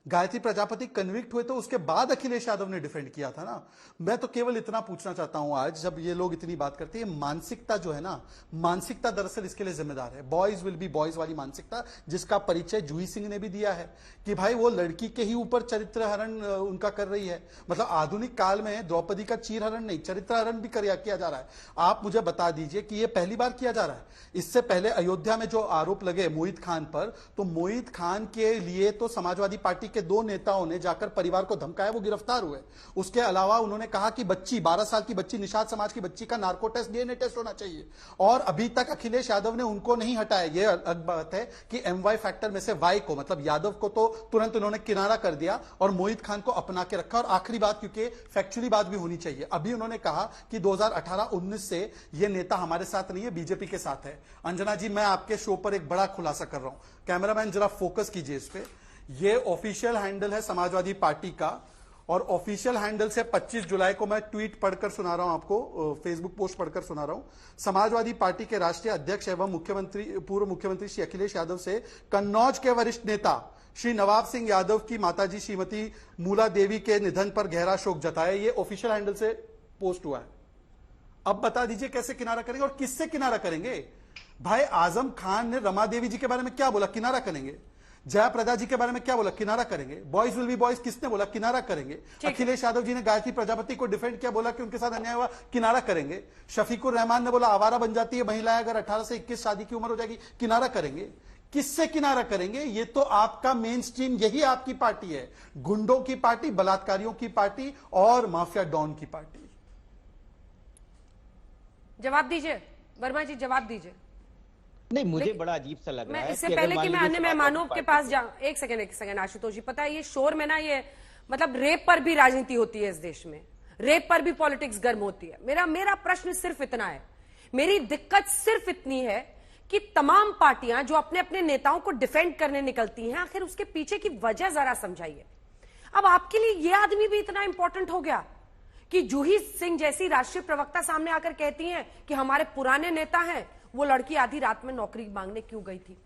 गायत्री प्रजापति कन्विक्ट हुए तो उसके बाद अखिलेश यादव ने डिफेंड किया था ना। मैं तो केवल इतना पूछना चाहता हूं, आज जब ये लोग इतनी बात करते हैं, मानसिकता जो है ना, मानसिकता दरअसल इसके लिए जिम्मेदार है, बॉयज विल बी बॉयज वाली मानसिकता, जिसका परिचय जूही सिंह ने भी दिया है कि भाई वो लड़की के ही ऊपर चरित्र हरण उनका कर रही है। मतलब आधुनिक काल में द्रौपदी का चीर हरण नहीं, चरित्र हरण भी किया जा रहा है। आप मुझे बता दीजिए कि ये पहली बार किया जा रहा है? इससे पहले अयोध्या में जो आरोप लगे मोहित खान पर, तो मोहित खान के लिए तो समाजवादी पार्टी के 2 नेताओं ने जाकर परिवार को धमकाया, वो गिरफ्तार हुए। उसके अलावा उन्होंने कहा कि बच्ची 12 साल की बच्ची, निषाद समाज की बच्ची का नार्को टेस्ट, डीएनए टेस्ट होना चाहिए, और अभी तक अखिलेश यादव ने उनको नहीं हटाया। यह अलग बात है कि एमवाई फैक्टर में से वाई को, मतलब यादव को तो तुरंत उन्होंने किनारा कर दिया और मोहित खान को अपना के रखा। और आखिरी बात, क्योंकि फैक्चुअली बात भी होनी चाहिए, अभी उन्होंने कहा कि 2018-19 से यह नेता हमारे साथ नहीं है, बीजेपी के साथ है। अंजना जी, मैं आपके शो पर एक बड़ा खुलासा कर रहा हूं, कैमरामैन जरा फोकस कीजिए इस पे। ये ऑफिशियल हैंडल है समाजवादी पार्टी का, और ऑफिशियल हैंडल से 25 जुलाई को मैं ट्वीट पढ़कर सुना रहा हूं आपको, फेसबुक पोस्ट पढ़कर सुना रहा हूं। समाजवादी पार्टी के राष्ट्रीय अध्यक्ष एवं पूर्व मुख्यमंत्री श्री अखिलेश यादव से कन्नौज के वरिष्ठ नेता श्री नवाब सिंह यादव की माताजी श्रीमती मूला देवी के निधन पर गहरा शोक जताया। ये ऑफिशियल हैंडल से पोस्ट हुआ है। अब बता दीजिए कैसे किनारा करेंगे और किससे किनारा करेंगे? भाई आजम खान ने रमा देवी जी के बारे में क्या बोला? किनारा करेंगे। जयाप्रदा जी के बारे में क्या बोला? किनारा करेंगे। बॉयज विल बी बॉयज किसने बोला? किनारा करेंगे। अखिलेश यादव जी ने गायत्री प्रजापति को डिफेंड किया, बोला कि उनके साथ अन्याय हुआ, किनारा करेंगे। शफीकुर रहमान ने बोला आवारा बन जाती है महिलाएं अगर 18 से 21 शादी की उम्र हो जाएगी, किनारा करेंगे। किससे किनारा करेंगे? ये तो आपका मेन स्ट्रीम, यही आपकी पार्टी है, गुंडों की पार्टी, बलात्कारियों की पार्टी और माफिया डॉन की पार्टी। जवाब दीजिए वर्मा जी, जवाब दीजिए। नहीं, मुझे बड़ा अजीब सा लग रहा है। इससे पहले कि मैं अन्य मेहमानों के पास जाऊं, एक सेकंड आशुतोष जी, पता है ये शोर में ना, ये मतलब रेप पर भी राजनीति होती है इस देश में, रेप पर भी पॉलिटिक्स गर्म होती है। मेरा प्रश्न सिर्फ इतना है, मेरी दिक्कत सिर्फ इतनी है कि तमाम पार्टियां जो अपने अपने नेताओं को डिफेंड करने निकलती हैं, आखिर उसके पीछे की वजह जरा समझाइए। अब आपके लिए ये आदमी भी इतना इंपॉर्टेंट हो गया कि जूही सिंह जैसी राष्ट्रीय प्रवक्ता सामने आकर कहती हैं कि हमारे पुराने नेता हैं, वो लड़की आधी रात में नौकरी मांगने क्यों गई थी।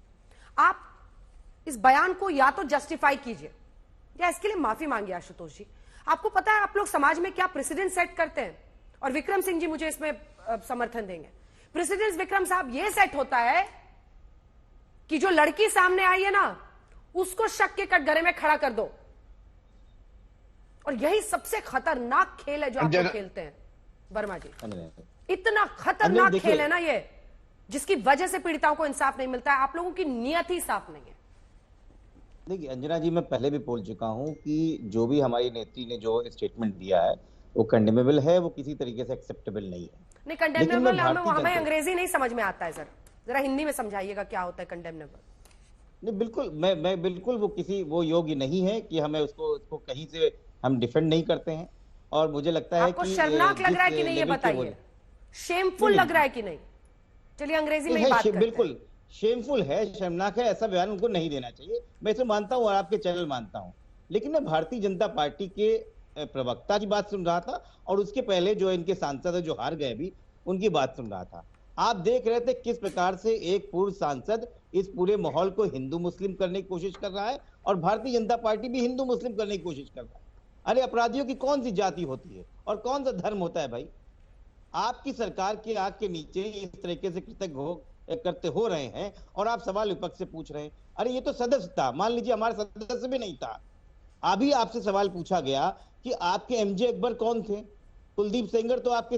आप इस बयान को या तो जस्टिफाई कीजिए या इसके लिए माफी मांगिए। आशुतोष जी, आपको पता है आप लोग समाज में क्या प्रेसिडेंट सेट करते हैं, और विक्रम सिंह जी मुझे इसमें समर्थन देंगे। प्रेसिडेंट विक्रम साहब, ये सेट होता है कि जो लड़की सामने आई है ना, उसको शक के कटघरे में खड़ा कर दो, और यही सबसे खतरनाक खेल है जो आप लोग खेलते हैं वर्मा जी। इतना खतरनाक खेल है ना ये, जिसकी वजह से पीड़िताओं को इंसाफ नहीं मिलता है। आप लोगों की नियत ही साफ नहीं है। देखिए अंजना जी, मैं पहले भी बोल चुका हूं कि जो भी हमारी नेत्री ने जो स्टेटमेंट दिया है वो कंडेमेबल है, वो किसी तरीके से एक्सेप्टेबल नहीं है। नहीं, कंडेमेबल हमें अंग्रेजी नहीं समझ में आता है सर, जरा हिंदी में समझाइएगा क्या होता है कंडेमेबल। नहीं, बिल्कुल मैं बिल्कुल वो योग्य नहीं है कि हमें उसको कहीं से हम डिफेंड नहीं करते हैं। और मुझे लगता है आपको शर्मनाक लग रहा है कि नहीं, ये बताइए। शेमफुल लग रहा है कि नहीं? चलिए अंग्रेजी में ही बात करते हैं। बिल्कुल शेमफुल है, शर्मनाक है, ऐसा बयान उनको नहीं देना चाहिए। मैं इसे मानता हूं और आपके चैनल मानता हूं, लेकिन मैं भारतीय जनता पार्टी के प्रवक्ता की बात सुन रहा था और उसके पहले जो इनके सांसद है जो हार गए भी, उनकी बात सुन रहा था। आप देख रहे थे किस प्रकार से एक पूर्व सांसद इस पूरे माहौल को हिंदू मुस्लिम करने की कोशिश कर रहा है, और भारतीय जनता पार्टी भी हिंदू मुस्लिम करने की कोशिश कर रहा है। अरे अपराधियों की कौन सी जाति होती है और कौन सा धर्म होता है भाई? आपकी सरकार के आग के नीचे इस तरीके से कृतज्ञ करते हो रहे हैं और आप सवाल विपक्ष से पूछ रहे हैं। अरे ये तो सदस्य था, मान लीजिए हमारे सदस्य भी नहीं था, अभी आपसे सवाल पूछा गया कि आपके एमजे अकबर कौन थे, कुलदीप सेंगर तो आपके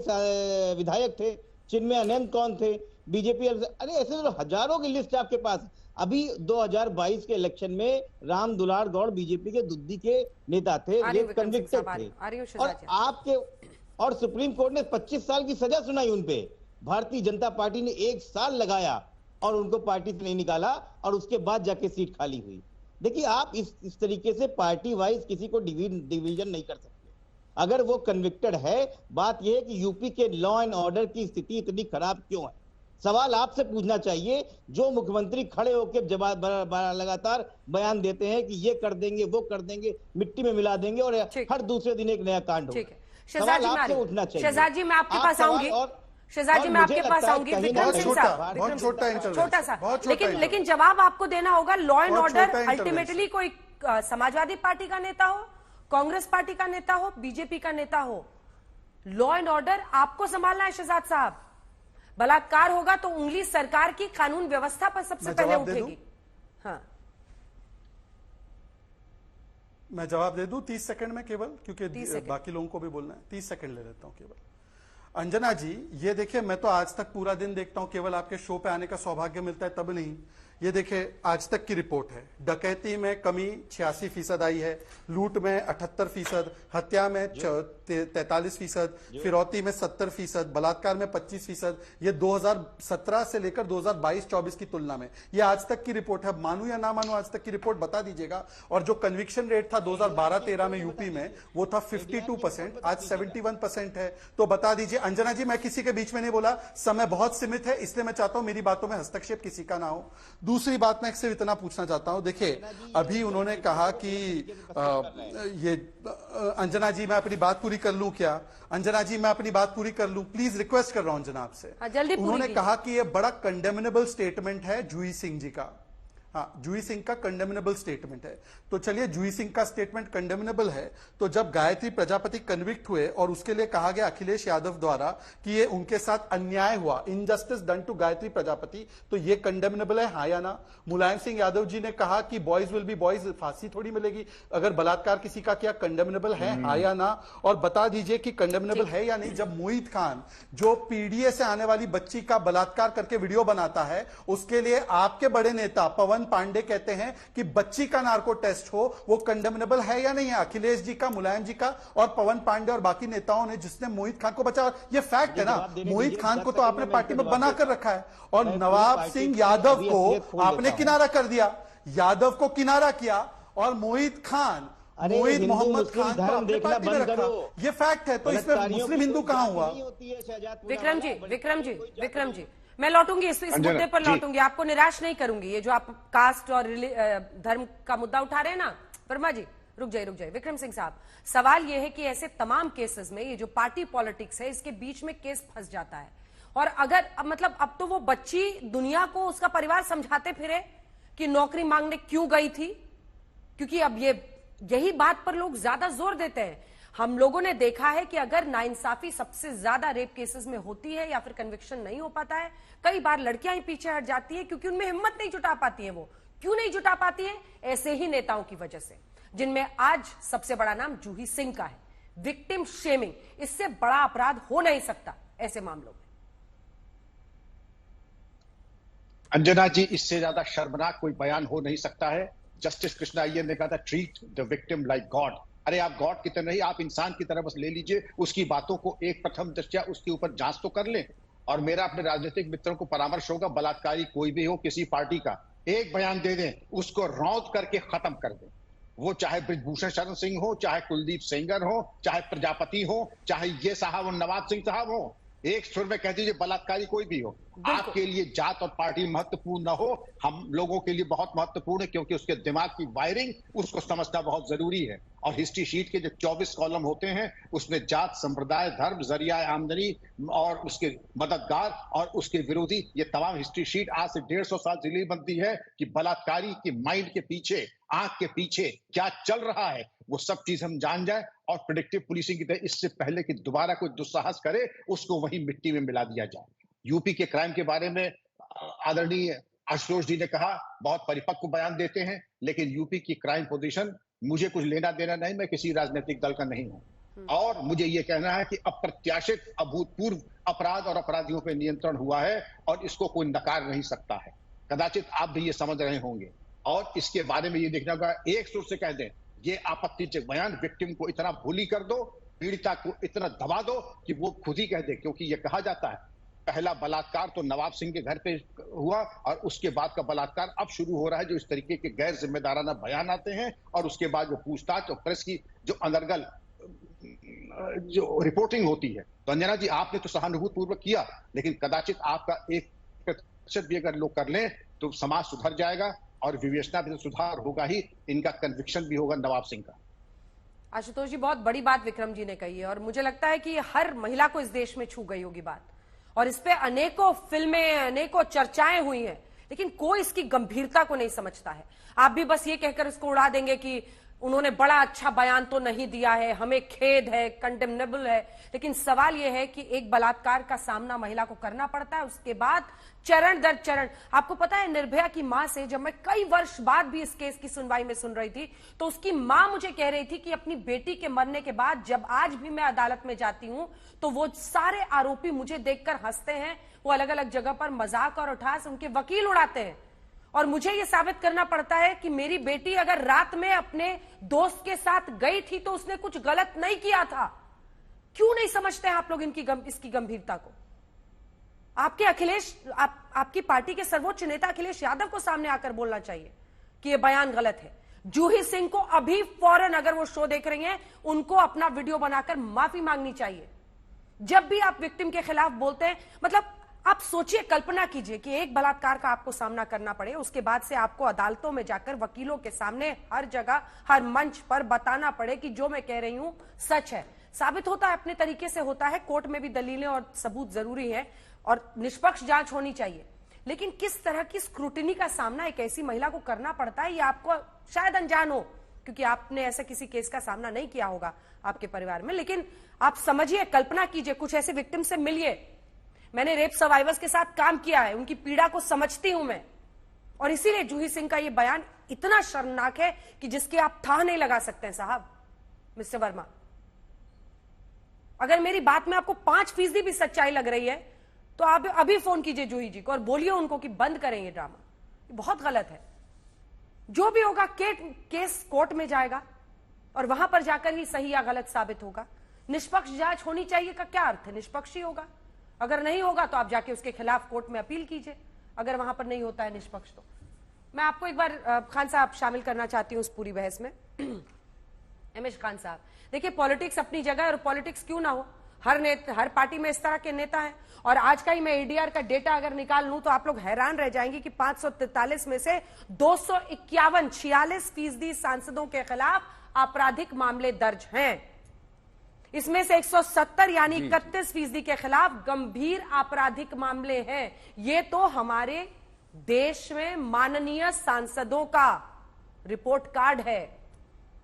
विधायक थे, चिन्मय आनंद कौन थे, बीजेपी। अरे ऐसे तो हजारों की लिस्ट आपके पास। अभी 2022 के इलेक्शन में राम दुलार गौड़ बीजेपी के दुद्दी के नेता थे, ये कन्विक्टेड थे, और आपके और सुप्रीम कोर्ट ने 25 साल की सजा सुनाई उनपे। भारतीय जनता पार्टी ने 1 साल लगाया और उनको पार्टी से नहीं निकाला, और उसके बाद जाके सीट खाली हुई। देखिए आप इस तरीके से पार्टी वाइज किसी को डिवीजन नहीं कर सकते। अगर वो कन्विक्टेड है, बात यह है कि यूपी के लॉ एंड ऑर्डर की स्थिति इतनी खराब क्यों है? सवाल आपसे पूछना चाहिए। जो मुख्यमंत्री खड़े होकर जवाब लगातार बयान देते हैं कि ये कर देंगे, वो कर देंगे, मिट्टी में मिला देंगे, और हर दूसरे दिन एक नया कांड होगा। सवाल आपसे उठना चाहिए। शहजाद जी मैं आपके पास आऊंगी, शहजाद जी मैं आपके पास आऊंगी। विक्रम सिंह साहब, छोटा सा, लेकिन जवाब आपको देना होगा। लॉ एंड ऑर्डर अल्टीमेटली कोई समाजवादी पार्टी का नेता हो, कांग्रेस पार्टी का नेता हो, बीजेपी का नेता हो, लॉ एंड ऑर्डर आपको संभालना है शहजाद साहब। बलात्कार होगा तो उंगली सरकार की कानून व्यवस्था पर सबसे पहले उठेगी। हाँ, मैं जवाब दे दूं 30 सेकंड में केवल, क्योंकि बाकी लोगों को भी बोलना है। 30 सेकंड ले लेता हूं केवल। अंजना जी, ये देखिए, मैं तो आज तक पूरा दिन देखता हूं, केवल आपके शो पे आने का सौभाग्य मिलता है तब नहीं। ये देखिए आज तक की रिपोर्ट है। डकैती में कमी 86% आई है, लूट में 78%, हत्या में 43%, फिरौती में 70%, बलात्कार में 25%। ये 2017 से लेकर 2022-24 की तुलना में ये आज तक की रिपोर्ट है। मानू या ना मानू, आज तक की रिपोर्ट बता दीजिएगा। और जो कन्विक्शन रेट था 2012-13 में यूपी में, वो था 52%, आज 71% है। तो बता दीजिए अंजना जी, मैं किसी के बीच में नहीं बोला, समय बहुत सीमित है, इसलिए मैं चाहता हूं मेरी बातों में हस्तक्षेप किसी का ना हो। दूसरी बात मैं सिर्फ इतना पूछना चाहता हूं, देखिए अभी उन्होंने कहा कि ये अंजना जी मैं अपनी बात पूरी कर लूं क्या? अंजना जी मैं अपनी बात पूरी कर लूं, प्लीज रिक्वेस्ट कर रहा हूं जनाब से। उन्होंने कहा कि ये बड़ा कंडेमनेबल स्टेटमेंट है जूही सिंह जी का। हाँ, जूही सिंह का कंडेमनेबल स्टेटमेंट है। तो चलिए जूही सिंह का स्टेटमेंट कंडेमनेबल है, तो जब गायत्री प्रजापति कन्विक्ट हुए और उसके लिए कहा गया अखिलेश यादव द्वारा कि ये उनके साथ अन्याय हुआ, injustice done to Gayatri Prajapati, तो ये कंडेमनेबल है, हाँ या ना? मुलायम सिंह यादव जी ने कहा कि बॉयज विल बी बॉयज, फांसी थोड़ी मिलेगी अगर बलात्कार किसी का किया, कंडेमनेबल है, हाँ या ना? और बता दीजिए कि कंडेमनेबल है या नहीं। जब मोहित खान जो पीडीए से आने वाली बच्ची का बलात्कार करके वीडियो बनाता है, उसके लिए आपके बड़े नेता पवन पवन पांडे कहते हैं कि बच्ची का नार्को टेस्ट हो, वो कंडेमनेबल है या नहीं है? अखिलेश जी का, मुलायम जी का और पवन पांडे और बाकी नेताओं ने जिसने मोहित खान को बचाया, ये फैक्ट है ना। मोहित खान को तो आपने पार्टी में बना कर रखा है और नवाब सिंह यादव को आपने किनारा कर दिया, यादव को किनारा किया और मोहित मोहम्मद खान को अपने पार्टी में रखा। ये फैक्ट है। तो इसमें मुस्लिम हिंदू कहां हुआ? विक्रम जी मैं लौटूंगी इस मुद्दे पर लौटूंगी, आपको निराश नहीं करूंगी। ये जो आप कास्ट और धर्म का मुद्दा उठा रहे हैं ना, वर्मा जी रुक जाइए। विक्रम सिंह साहब, सवाल ये है कि ऐसे तमाम केसेस में ये जो पार्टी पॉलिटिक्स है, इसके बीच में केस फंस जाता है और अगर मतलब अब तो वो बच्ची दुनिया को, उसका परिवार समझाते फिरे कि नौकरी मांगने क्यों गई थी, क्योंकि अब यही बात पर लोग ज्यादा जोर देते हैं। हम लोगों ने देखा है कि अगर नाइंसाफी सबसे ज्यादा रेप केसेस में होती है या फिर कन्विक्शन नहीं हो पाता है, कई बार लड़कियां ही पीछे हट जाती है क्योंकि उनमें हिम्मत नहीं जुटा पाती है। वो क्यों नहीं जुटा पाती है? ऐसे ही नेताओं की वजह से, जिनमें आज सबसे बड़ा नाम जूही सिंह का है। विक्टिम शेमिंग, इससे बड़ा अपराध हो नहीं सकता ऐसे मामलों में। अंजना जी, इससे ज्यादा शर्मनाक कोई बयान हो नहीं सकता है। जस्टिस कृष्णा अय्यर ने कहा था treat the victim like God. अरे आप गॉड की तरह नहीं, आप इंसान की तरह बस ले लीजिए, उसकी बातों को एक प्रथम दृष्टया उसके ऊपर जांच तो कर लें। और मेरा अपने राजनीतिक मित्रों को परामर्श होगा, बलात्कारी कोई भी हो, किसी पार्टी का, एक बयान दे दें, उसको रौंद करके खत्म कर दें। वो चाहे ब्रिजभूषण शरण सिंह हो, चाहे कुलदीप सेंगर हो, चाहे प्रजापति हो, चाहे ये साहब और नवाब सिंह साहब हो, एक सुर में कह दीजिए बलात्कारी कोई भी हो। आपके लिए जात और पार्टी महत्वपूर्ण न हो, हम लोगों के लिए बहुत महत्वपूर्ण है, क्योंकि उसके दिमाग की वायरिंग, उसको समझना बहुत जरूरी है। और हिस्ट्री शीट के जो 24 कॉलम होते हैं, उसमें जात, संप्रदाय, धर्म, जरिया आमदनी और उसके मददगार और उसके विरोधी, ये तमाम हिस्ट्री शीट आज से 150 साल इसलिए बनती है कि बलात्कारी के माइंड के पीछे, आंख के पीछे क्या चल रहा है, वो सब चीज हम जान जाए और प्रेडिक्टिव पुलिसिंग की तरह इससे पहले कि दोबारा कोई दुस्साहस करे, उसको वहीं मिट्टी में मिला दिया जाए। यूपी के क्राइम के बारे में आदरणीय आशुतोष जी ने कहा, बहुत परिपक्व बयान देते हैं, लेकिन यूपी की क्राइम पोजीशन मुझे कुछ लेना देना नहीं, मैं किसी राजनीतिक दल का नहीं हूं। और मुझे ये कहना है कि अप्रत्याशित, अभूतपूर्व अपराध और अपराधियों पर नियंत्रण हुआ है और इसको कोई नकार नहीं सकता है। कदाचित आप भी ये समझ रहे होंगे और इसके बारे में ये देखना होगा, एक सुर से कह दें, ये आपत्तिजनक बयान, विक्टिम को इतना भूली कर दो, पीड़िता को इतना दबा दो कि वो खुद ही कह दे। क्योंकि ये कहा जाता है पहला बलात्कार तो नवाब सिंह के घर पे हुआ और उसके बाद का बलात्कार अब शुरू हो रहा है, जो इस तरीके के गैर जिम्मेदाराना बयान आते हैं और उसके बाद जो पूछताछ और प्रेस की जो अनर्गल जो रिपोर्टिंग होती है। तो अंजना जी, आपने तो सहानुभूतिपूर्वक किया, लेकिन कदाचित आपका 1% भी अगर लोग कर लें तो समाज सुधर जाएगा और विवेचना भी सुधार होगा ही, इनका कन्विक्शन भी होगा नवाब सिंह का। आशुतोष जी, बहुत बड़ी बात विक्रम जी ने कही है और मुझे लगता है कि हर महिला को इस देश में छू गई होगी बात, और इस पे अनेकों फिल्में, अनेकों चर्चाएं हुई हैं, लेकिन कोई इसकी गंभीरता को नहीं समझता है। आप भी बस ये कहकर इसको उड़ा देंगे कि उन्होंने बड़ा अच्छा बयान तो नहीं दिया है, हमें खेद है, कंडेमनेबल है। लेकिन सवाल यह है कि एक बलात्कार का सामना महिला को करना पड़ता है, उसके बाद चरण दर चरण। आपको पता है, निर्भया की मां से जब मैं कई वर्ष बाद भी इस केस की सुनवाई में सुन रही थी, तो उसकी मां मुझे कह रही थी कि अपनी बेटी के मरने के बाद जब आज भी मैं अदालत में जाती हूं तो वो सारे आरोपी मुझे देखकर हंसते हैं, वो अलग अलग जगह पर मजाक और उठास उनके वकील उड़ाते हैं और मुझे ये साबित करना पड़ता है कि मेरी बेटी अगर रात में अपने दोस्त के साथ गई थी तो उसने कुछ गलत नहीं किया था। क्यों नहीं समझते हैं आप लोग इसकी गंभीरता को? आपके अखिलेश, आपकी पार्टी के सर्वोच्च नेता अखिलेश यादव को सामने आकर बोलना चाहिए कि यह बयान गलत है। जूही सिंह को अभी फौरन, अगर वो शो देख रही हैं, उनको अपना वीडियो बनाकर माफी मांगनी चाहिए। जब भी आप विक्टिम के खिलाफ बोलते हैं, मतलब आप सोचिए, कल्पना कीजिए कि एक बलात्कार का आपको सामना करना पड़े, उसके बाद से आपको अदालतों में जाकर वकीलों के सामने हर जगह, हर मंच पर बताना पड़े कि जो मैं कह रही हूं सच है। साबित होता है, अपने तरीके से होता है, कोर्ट में भी दलीलें और सबूत जरूरी है और निष्पक्ष जांच होनी चाहिए। लेकिन किस तरह की स्क्रूटिनी का सामना एक ऐसी महिला को करना पड़ता है, ये आपको शायद अनजान हो, क्योंकि आपने ऐसा किसी केस का सामना नहीं किया होगा आपके परिवार में। लेकिन आप समझिए, कल्पना कीजिए, कुछ ऐसे विक्टिम से मिलिए। मैंने रेप सर्वाइवर्स के साथ काम किया है, उनकी पीड़ा को समझती हूं मैं, और इसीलिए जूही सिंह का यह बयान इतना शर्मनाक है कि जिसकी आप थाह नहीं लगा सकते हैं। साहब, मिस्टर वर्मा, अगर मेरी बात में आपको 5% भी सच्चाई लग रही है तो आप अभी फोन कीजिए जूही जी को और बोलिए उनको कि बंद करें ये ड्रामा, ये बहुत गलत है। जो भी होगा केस कोर्ट में जाएगा और वहां पर जाकर ही सही या गलत साबित होगा। निष्पक्ष जांच होनी चाहिए का क्या अर्थ है? निष्पक्ष ही होगा। अगर नहीं होगा तो आप जाके उसके खिलाफ कोर्ट में अपील कीजिए, अगर वहां पर नहीं होता है निष्पक्ष तो। मैं आपको एक बार खान साहब शामिल करना चाहती हूं उस पूरी बहस में। एमएच खान साहब, देखिए पॉलिटिक्स अपनी जगह है और पॉलिटिक्स क्यों ना हो, हर पार्टी में इस तरह के नेता हैं। और आज का ही मैं एडीआर का डेटा अगर निकाल लूं तो आप लोग हैरान रह जाएंगे कि 543 में से 251 46% सांसदों के खिलाफ आपराधिक मामले दर्ज हैं। इसमें से 170 यानी 31% के खिलाफ गंभीर आपराधिक मामले हैं। ये तो हमारे देश में माननीय सांसदों का रिपोर्ट कार्ड है,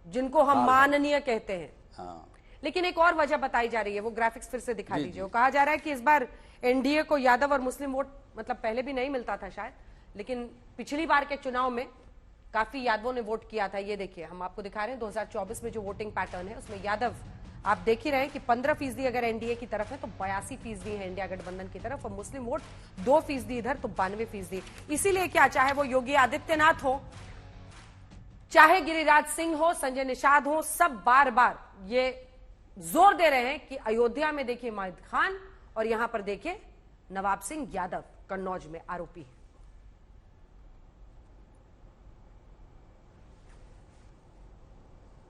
जिनको हम माननीय कहते हैं। लेकिन एक और वजह बताई जा रही है, वो ग्राफिक्स फिर से दिखा दीजिए। वो कहा जा रहा है कि इस बार एनडीए को यादव और मुस्लिम वोट, मतलब पहले भी नहीं मिलता था शायद, लेकिन पिछली बार के चुनाव में काफी यादवों ने वोट किया था। ये देखिए हम आपको दिखा रहे हैं 2024 में जो वोटिंग पैटर्न है उसमें यादव आप देख ही रहे हैं कि 15% अगर एनडीए की तरफ है तो 82% है इंडिया गठबंधन की तरफ, और मुस्लिम वोट 2% इधर तो 92%। इसीलिए क्या, चाहे वो योगी आदित्यनाथ हो, चाहे गिरिराज सिंह हो, संजय निषाद हो, सब बार बार ये जोर दे रहे हैं कि अयोध्या में देखिए मोहित खान और यहां पर देखिए नवाब सिंह यादव कन्नौज में आरोपी है।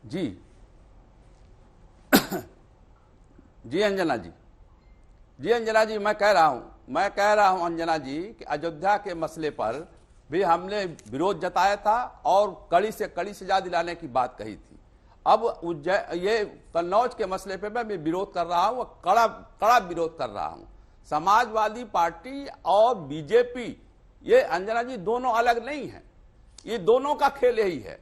जी जी अंजना जी, जी अंजना जी, मैं कह रहा हूं अंजना जी कि अयोध्या के मसले पर भी हमने विरोध जताया था और कड़ी से कड़ी सजा दिलाने की बात कही थी। अब ये कन्नौज के मसले पे मैं विरोध कर रहा हूं, कड़ा विरोध कर रहा हूं। समाजवादी पार्टी और बीजेपी, ये अंजना जी दोनों अलग नहीं है, ये दोनों का खेल यही है,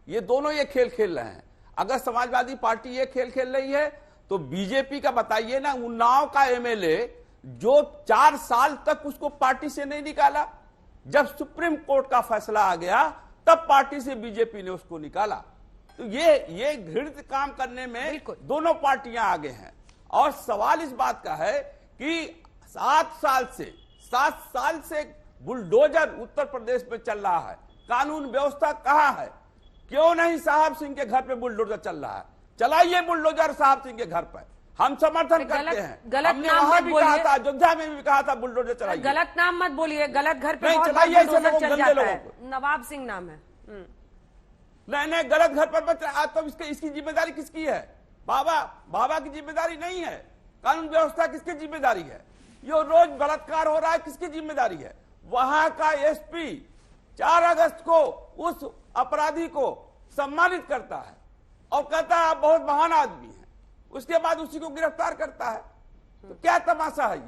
ये दोनों ये खेल खेल रहे हैं। अगर समाजवादी पार्टी ये खेल खेल रही है तो बीजेपी का बताइए ना, उन्नाव का एमएलए जो 4 साल तक उसको पार्टी से नहीं निकाला, जब सुप्रीम कोर्ट का फैसला आ गया तब पार्टी से बीजेपी ने उसको निकाला। तो ये घृणित काम करने में दोनों पार्टियां आगे हैं। और सवाल इस बात का है कि 7 साल से बुलडोजर उत्तर प्रदेश में चल रहा है, कानून व्यवस्था कहां है? क्यों नहीं साहब सिंह के घर पे बुलडोजर चल रहा है? चलाइए बुलडोजर साहब सिंह के घर पर, हम समर्थन करते हैं। हमने वहां भी कहा था, अयोध्या में भी कहा था बुलडोजर चलाइए। गलत नाम मत बोलिए, गलत घर पे नहीं चलाइए, ऐसे लोगों गंदे लोगों को। नवाब सिंह नाम है। नहीं गलत घर पर मत, तो इसकी जिम्मेदारी किसकी है? बाबा की जिम्मेदारी नहीं है, कानून व्यवस्था किसकी जिम्मेदारी है? ये रोज बलात्कार हो रहा है, किसकी जिम्मेदारी है? वहां का एसपी 4 अगस्त को उस अपराधी को सम्मानित करता है और कहता है आप बहुत महान आदमी हैं, उसके बाद उसी को गिरफ्तार करता है। तो क्या तमाशा है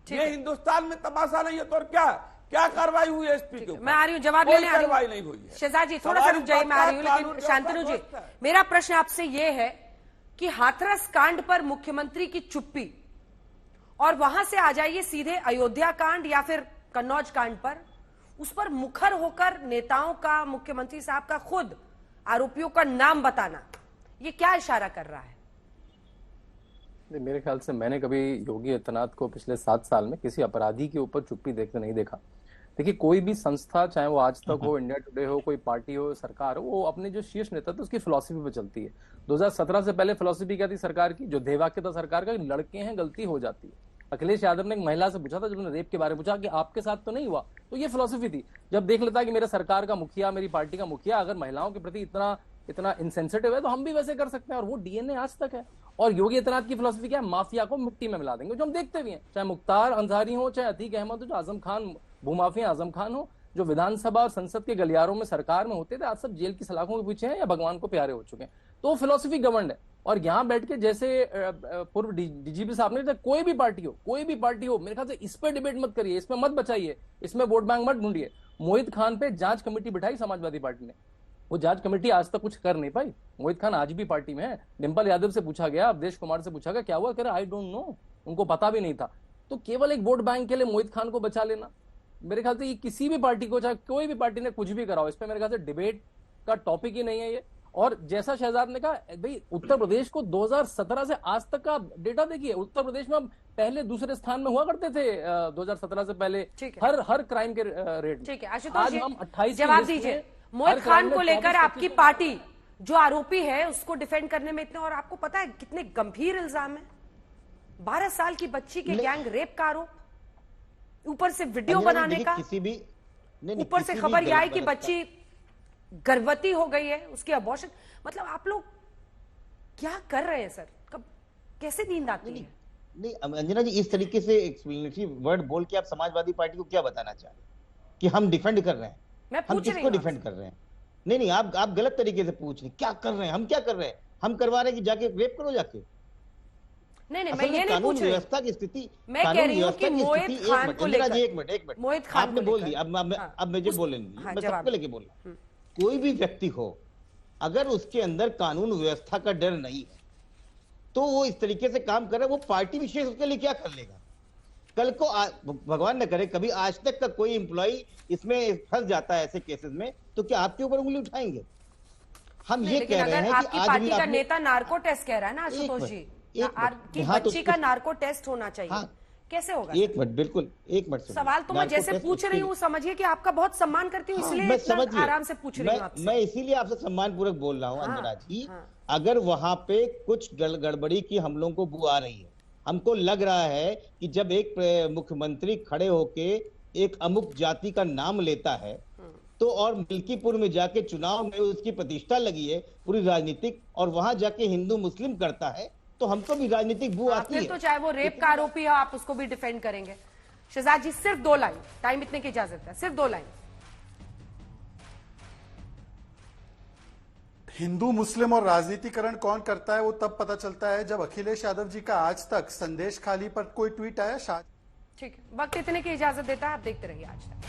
ये हिंदुस्तान में तमाशा नहीं है तो और क्या कार्रवाई हुई है एसपी के ऊपर? मैं आ रही हूँ, जवाब लेने आ रही हूँ। कार्रवाई नहीं हुई है। शहजाद जी थोड़ा सा रुक जाइए, मैं आ रही हूँ। लेकिन शांतनु जी, मेरा प्रश्न आपसे ये है कि हाथरस कांड पर मुख्यमंत्री की चुप्पी, और वहां से आ जाइए सीधे अयोध्या कांड या फिर कन्नौज कांड पर, उस पर मुखर होकर नेताओं का, मुख्यमंत्री साहब का खुद आरोपियों का नाम बताना, ये क्या इशारा कर रहा है? मेरे ख्याल से मैंने कभी योगी आदित्यनाथ को पिछले 7 साल में किसी अपराधी के ऊपर चुप्पी देखते नहीं देखा। देखिए कोई भी संस्था, चाहे वो आज तक हो, इंडिया टुडे हो, कोई पार्टी हो, सरकार हो, वो अपने जो शीर्ष नेता था उसकी फिलॉसफी पे चलती है। 2017 से पहले फिलॉसफी क्या थी सरकार की, जो देवाक्य था सरकार का, लड़के हैं गलती हो जाती है। अखिलेश यादव ने एक महिला से पूछा था, जब उन्होंने रेप के बारे में पूछा कि आपके साथ तो नहीं हुआ, तो ये फिलॉसफी थी। जब देख लेता कि मेरे सरकार का मुखिया, मेरी पार्टी का मुखिया अगर महिलाओं के प्रति इतना इंसेंसिटिव है तो हम भी वैसे कर सकते हैं, और वो डीएनए आज तक है। और योगी आदित्यनाथ की फिलॉसफी क्या है? माफिया को मिट्टी में मिला देंगे, जो हम देखते भी हैं, चाहे मुख्तार अंसारी हो, चाहे अतीक अहमद हो, जो आजम खान, भूमाफिया आजम खान हो, जो विधानसभा और संसद के गलियारों में सरकार में होते थे, आज सब जेल की सलाखों के पीछे हैं या भगवान को प्यारे हो चुके हैं। तो फिलॉसफी गवर्नड है। और यहाँ बैठ के जैसे पूर्व डीजीपी साहब ने, कोई भी पार्टी हो, मेरे ख्याल से इस पे डिबेट मत करिए, इसमें मत बचाइए, इसमें वोट बैंक मत ढूंढिए। मोहित खान पे जांच कमेटी बिठाई समाजवादी पार्टी ने, वो जांच कमेटी आज तक कुछ कर नहीं पाई। मोहित खान आज भी पार्टी में है। डिंपल यादव से पूछा गया, अवधेश कुमार से पूछा गया क्या हुआ, कह रहे आई डोंट नो, उनको पता भी नहीं था। तो केवल एक वोट बैंक के लिए मोहित खान को बचा लेना, मेरे ख्याल से ये किसी भी पार्टी को, चाहे कोई भी पार्टी ने कुछ भी कराओ, इस पे मेरे ख्याल से डिबेट का टॉपिक ही नहीं है ये। और जैसा शहजाद ने कहा, भाई उत्तर प्रदेश को 2017 से आज तक का डेटा देखिए, उत्तर प्रदेश में हम पहले दूसरे स्थान में हुआ करते थे 2017 से पहले हर क्राइम के रेट। ठीक है आज हम 28 जवाब दीजिए। मोहित खान को लेकर आपकी पार्टी जो आरोपी है उसको डिफेंड करने में इतने, और आपको पता है कितने गंभीर इल्जाम है। 12 साल की बच्ची के गैंग रेप का आरोप, ऊपर से वीडियो बनाने का, किसी भी ऊपर से खबर यह आई कि बच्ची गर्भवती हो गई है, उसकी अबॉर्शन। मतलब आप लोग क्या कर रहे हैं सर? कब कैसे नींद आती है? नहीं अंजना जी, इस तरीके से एक्सप्लेनेटरी वर्ड बोल के आप समाजवादी पार्टी को क्या बताना चाह रहे हैं कि हम डिफेंड कर रहे हैं? हम किसको डिफेंड कर रहे हैं? नहीं, आप गलत तरीके से पूछ रहे हैं। क्या कर रहे हैं? हम क्या कर रहे हैं? हम करवा रहे हैं कि जाके रेप करो जाके। नहीं, मैं ये नहीं पूछ रही। व्यवस्था की स्थिति, मैं कह रही हूं कि मोहित खान को लेकर, एक मिनट मोहित खान आपने बोल दिया, अब मुझे बोलने दीजिए, मैं सबको लेके बोल रहा हूं। कोई भी व्यक्ति हो, अगर उसके अंदर कानून व्यवस्था का डर नहीं है तो वो इस तरीके से काम कर रहा है, वो पार्टी विशेष उसके लिए क्या कर लेगा? कल को भगवान न करे कभी आज तक का कोई एम्प्लॉय इसमें फंस जाता है ऐसे केसेस में, तो क्या आपके ऊपर उंगली उठाएंगे? हम ये कह रहे हैं कि आज पार्टी का नेता नार्को टेस्ट कह रहा है ना आशुतोष जी, कि बच्ची का नार्को टेस्ट होना चाहिए, कैसे होगा? एक मिनट, बिल्कुल एक मिनट। सवाल तो मैं जैसे पूछ रही हूँ, समझिए कि आपका बहुत सम्मान करती हूँ, इसलिए आराम से पूछ रही हूँ। मैं इसीलिए आपसे सम्मान पूर्वक बोल रहा हूँ अंजना जी। अगर वहां पे कुछ गड़बड़ी की हम लोगों को बू आ रही है, हमको लग रहा है कि जब एक मुख्यमंत्री खड़े होके एक अमुक जाति का नाम लेता है तो, और मिल्कीपुर में जाके चुनाव में उसकी प्रतिष्ठा लगी है पूरी राजनीतिक, और वहां जाके हिंदू मुस्लिम करता है, तो हमको भी राजनीतिक बू आती है। तो चाहे वो रेप का आरोपी हो, आप उसको भी डिफेंड करेंगे। शहजाद जी सिर्फ 2 लाइन, टाइम इतने की इजाजत है, सिर्फ 2 लाइन। हिंदू मुस्लिम और राजनीतिकरण कौन करता है वो तब पता चलता है जब अखिलेश यादव जी का आज तक संदेश खाली पर कोई ट्वीट आया। ठीक है, वक्त इतने की इजाजत देता है, आप देखते रहिए आज तक।